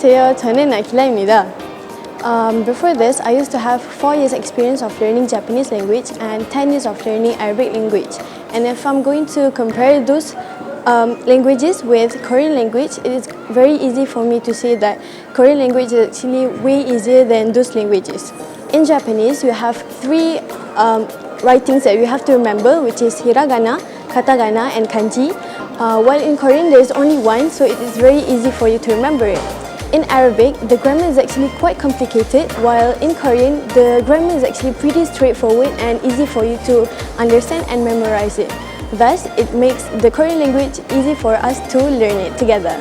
안녕하세요. 저는 아키라입니다. Before this, I used to have 4 years experience of learning Japanese language and 10 years of learning Arabic language. And if I'm going to compare those languages with Korean language, it is very easy for me to say that Korean language is actually way easier than those languages. In Japanese, you have 3 writings that you have to remember, which is hiragana, katakana, and kanji. While in Korean, there is only one, so it is very easy for you to remember it. In Arabic, the grammar is actually quite complicated, while in Korean, the grammar is actually pretty straightforward and easy for you to understand and memorize it. Thus, it makes the Korean language easy for us to learn it together.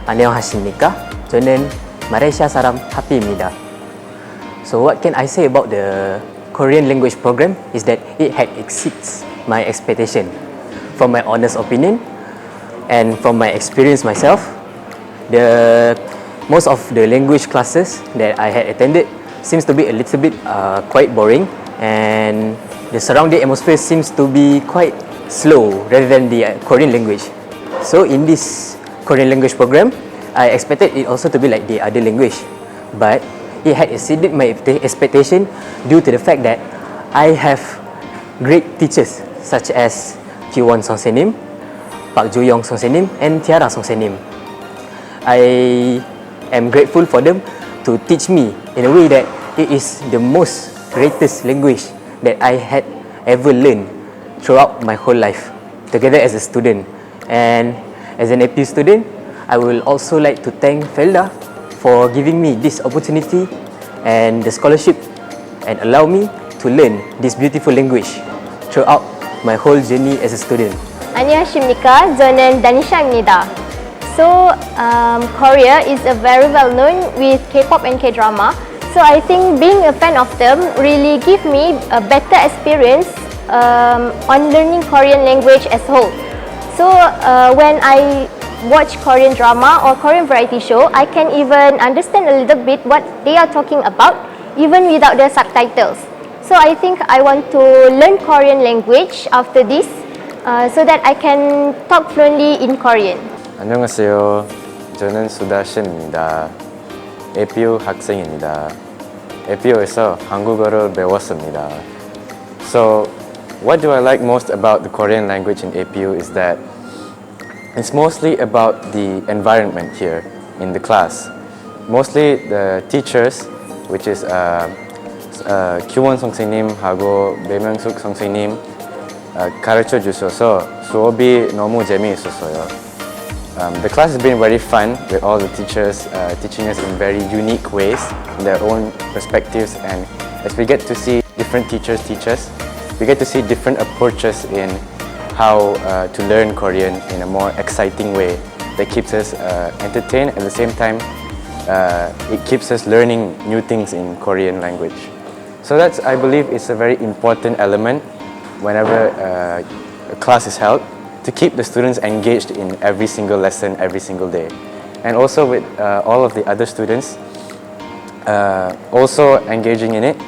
안녕하십니까? 저는 마레이시아 사람 하피입니다. So what can I say about the Korean language program is that it had exceeds my expectation. From my honest opinion and from my experience myself, most of the language classes that I had attended seems to be a little bit quite boring, and the surrounding atmosphere seems to be quite slow rather than the Korean language. So in this Korean language program, I expected it also to be like the other language, but it had exceeded my expectation due to the fact that I have great teachers such as Q1 Songsenim, Park Joo-young Songsenim, and Tiara Songsenim. I am grateful for them to teach me in a way that it is the most greatest language that I had ever learned throughout my whole life, together as a student. And as an APU student, I will also like to thank Felda for giving me this opportunity and the scholarship and allow me to learn this beautiful language throughout my whole journey as a student. 안녕하십니까? 저는 다니샤입니다. So, Korea is a very well known with K-pop and K-drama. So I think being a fan of them really give me a better experience on learning Korean language as whole. So when I watch Korean drama or Korean variety show, I can even understand a little bit what they are talking about, even without the subtitles. So I think I want to learn Korean language after this so that I can talk fluently in Korean. 안녕하세요. 저는 수다신입니다. APU 학생입니다. APU에서 한국어를 배웠습니다. So, what do I like most about the Korean language in APU is that it's mostly about the environment here in the class. Mostly the teachers, which is Q1 선생님하고 배명숙 선생님 가르쳐 주셔서 수업이 너무 재미있었어요. The class has been very fun with all the teachers teaching us in very unique ways, in their own perspectives, and as we get to see different teachers teach us, we get to see different approaches in how to learn Korean in a more exciting way that keeps us entertained. At the same time, it keeps us learning new things in Korean language. So that's, I believe, is a very important element whenever a class is held, to keep the students engaged in every single lesson, every single day. And also with all of the other students also engaging in it,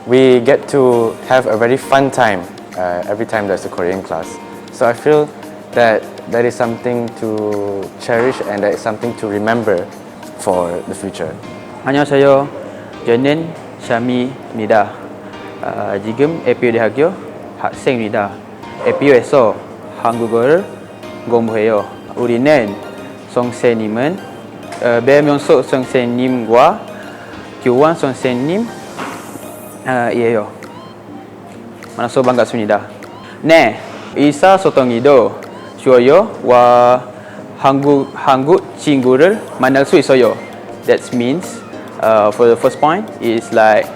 we get to have a very fun time every time there's a Korean class. So I feel that that is something to cherish and that is something to remember for the future. 안녕하세요. 저는 샤미입니다. 지금 APU 대학교 학생입니다. APU에서 한국어를 공부해요. 우리는 선생님은 배명숙 선생님과 교환 선생님이에요. 만나서 반갑습니다. 네, 의사소통이도 좋아요. 와 한국 친구를 만날 수 있어요. That means for the first point is like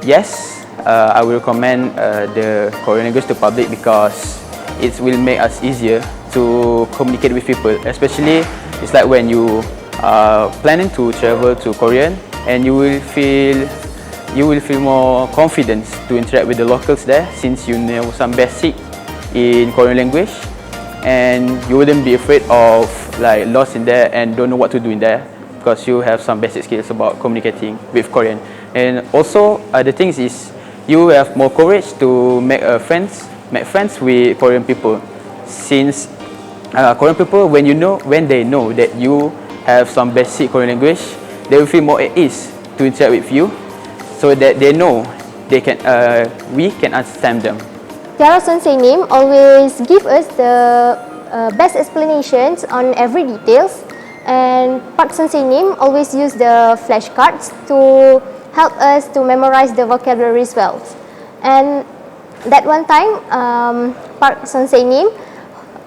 yes, I will recommend the Korean language to public because it will make us easier to communicate with people. Especially it's like when you are planning to travel to Korean and you will feel more confidence to interact with the locals there since you know some basic in Korean language and you wouldn't be afraid of like lost in there and don't know what to do in there because you have some basic skills about communicating with Korean. And also the things is you have more courage to make friends with Korean people since Korean people when they know that you have some basic Korean language, they will feel more at ease to interact with you, so that they know we can understand them. Tiara Sensei Nim always give us the best explanations on every details, and Park Sensei Nim always use the flashcards to help us to memorize the vocabularies well. And that one time, Park Sensei Nim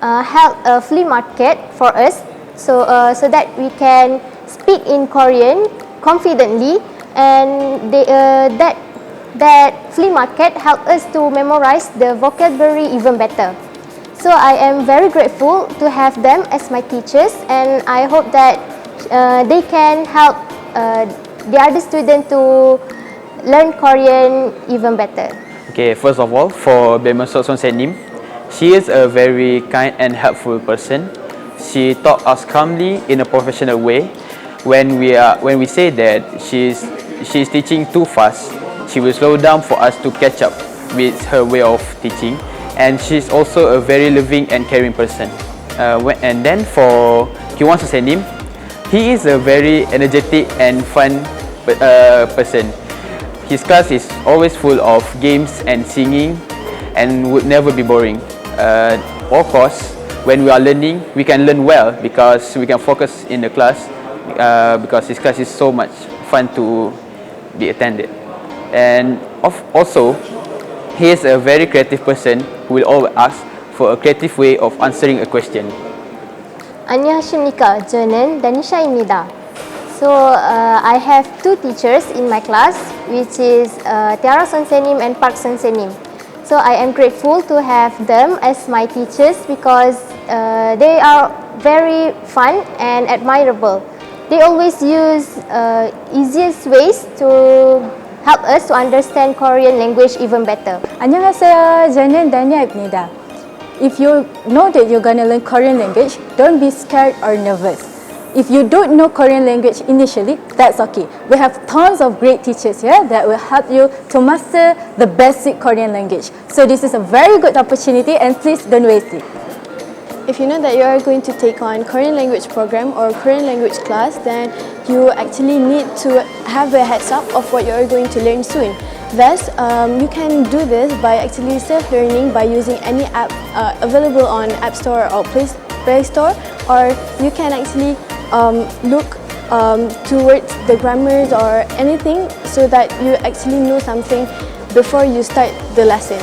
held a flea market for us, so that we can speak in Korean confidently, and that flea market helped us to memorize the vocabulary even better. So I am very grateful to have them as my teachers, and I hope that they can help the other students to learn Korean even better. Okay, first of all, for Bemasok Sensei Nim, she is a very kind and helpful person. She taught us calmly in a professional way. When we say that she's teaching too fast, she will slow down for us to catch up with her way of teaching. And she's also a very loving and caring person. And then for K1 Sensei Nim, he is a very energetic and fun person. His class is always full of games and singing, and would never be boring. Of course, when we are learning, we can learn well because we can focus in the class, because his class is so much fun to be attended. And also, he is a very creative person who will always ask for a creative way of answering a question. 안녕하십니까. 저는 다니샤입니다. So I have two teachers in my class, which is Tiara Sensei Nim and Park Sensei Nim. So I am grateful to have them as my teachers because they are very fun and admirable. They always use easiest ways to help us to understand Korean language even better. 안녕하세요. 저는 다니아입니다. If you know that you're gonna learn Korean language, don't be scared or nervous. If you don't know Korean language initially, that's okay. We have tons of great teachers here that will help you to master the basic Korean language. So this is a very good opportunity, and please don't waste it. If you know that you are going to take on Korean language program or Korean language class, then you actually need to have a heads up of what you are going to learn soon. Thus, you can do this by actually self-learning by using any app available on App Store or Play Store, or you can actually look towards the grammars or anything so that you actually know something before you start the lesson.